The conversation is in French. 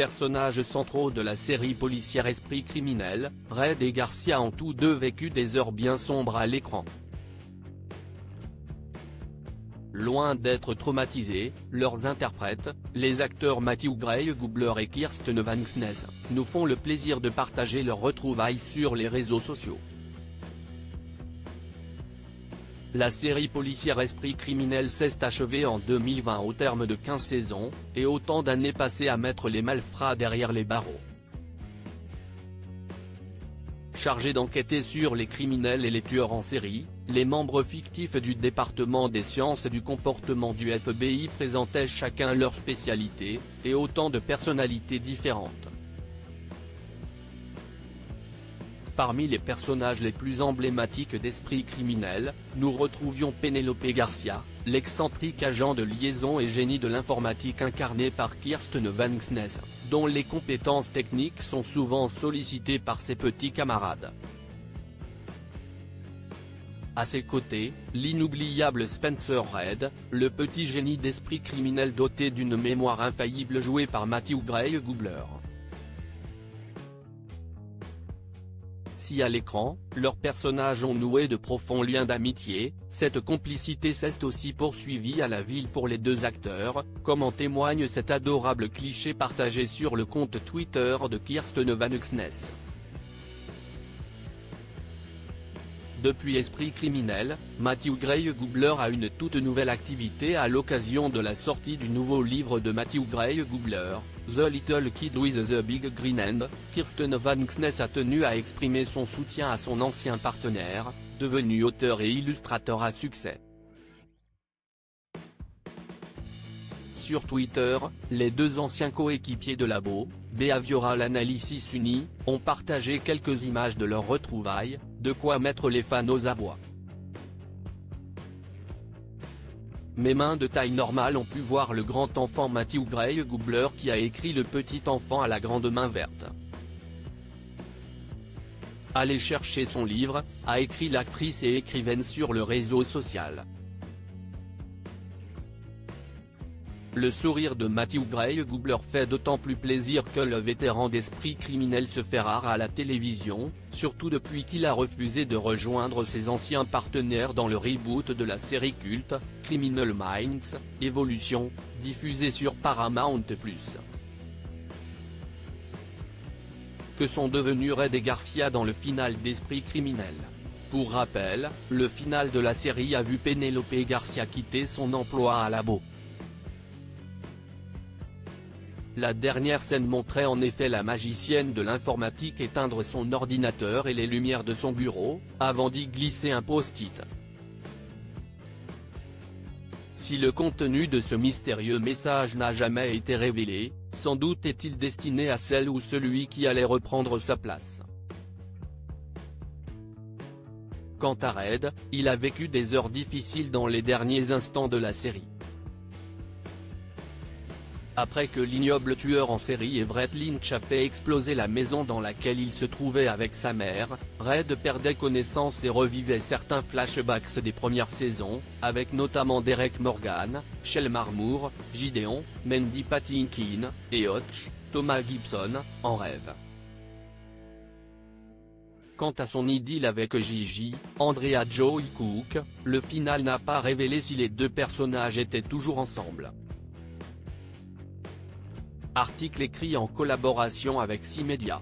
personnages centraux de la série policière Esprit criminel, Red et Garcia ont tous deux vécu des heures bien sombres à l'écran. Loin d'être traumatisés, leurs interprètes, les acteurs Matthew Gray Gubler et Kirsten Van Ksnes, nous font le plaisir de partager leurs retrouvailles sur les réseaux sociaux. La série policière Esprit criminel s'est achevée en 2020 au terme de 15 saisons, et autant d'années passées à mettre les malfrats derrière les barreaux. Chargés d'enquêter sur les criminels et les tueurs en série, les membres fictifs du département des sciences du comportement du FBI présentaient chacun leur spécialité, et autant de personnalités différentes. Parmi les personnages les plus emblématiques d'Esprit criminel, nous retrouvions Penélope Garcia, l'excentrique agent de liaison et génie de l'informatique incarné par Kirsten Van Ksnes, dont les compétences techniques sont souvent sollicitées par ses petits camarades. À ses côtés, l'inoubliable Spencer Red, le petit génie d'esprit criminel doté d'une mémoire infaillible joué par Matthew Gray Gubler. Si à l'écran, leurs personnages ont noué de profonds liens d'amitié, cette complicité s'est aussi poursuivie à la ville pour les deux acteurs, comme en témoigne cet adorable cliché partagé sur le compte Twitter de Kirsten Van Ksnes. Depuis Esprit criminel, Matthew Gray Gubler a une toute nouvelle activité à l'occasion de la sortie du nouveau livre de Matthew Gray Gubler, The Little Kid with the Big Green Hand. Kirsten Van Ksnes a tenu à exprimer son soutien à son ancien partenaire, devenu auteur et illustrateur à succès. Sur Twitter, les deux anciens coéquipiers de labo, Behavioral Analysis Uni, ont partagé quelques images de leurs retrouvailles, de quoi mettre les fans aux abois. Mes mains de taille normale ont pu voir le grand enfant Matthew Gray Gubler qui a écrit le petit enfant à la grande main verte. Allez chercher son livre, a écrit l'actrice et écrivaine sur le réseau social. Le sourire de Matthew Gray Gubler fait d'autant plus plaisir que le vétéran d'Esprit criminel se fait rare à la télévision, surtout depuis qu'il a refusé de rejoindre ses anciens partenaires dans le reboot de la série culte, Criminal Minds, Evolution, diffusée sur Paramount+. Que sont devenus Red et Garcia dans le final d'Esprit criminel? Pour rappel, le final de la série a vu Penélope Garcia quitter son emploi à labo. La dernière scène montrait en effet la magicienne de l'informatique éteindre son ordinateur et les lumières de son bureau, avant d'y glisser un post-it. Si le contenu de ce mystérieux message n'a jamais été révélé, sans doute est-il destiné à celle ou celui qui allait reprendre sa place. Quant à Red, il a vécu des heures difficiles dans les derniers instants de la série. Après que l'ignoble tueur en série Everett Lynch a fait exploser la maison dans laquelle il se trouvait avec sa mère, Red perdait connaissance et revivait certains flashbacks des premières saisons, avec notamment Derek Morgan, Shelmar Moore, Gideon, Mandy Patinkin, et Hotch, Thomas Gibson, en rêve. Quant à son idylle avec Gigi, Andrea Joy Cook, le final n'a pas révélé si les deux personnages étaient toujours ensemble. Article écrit en collaboration avec 6 Médias.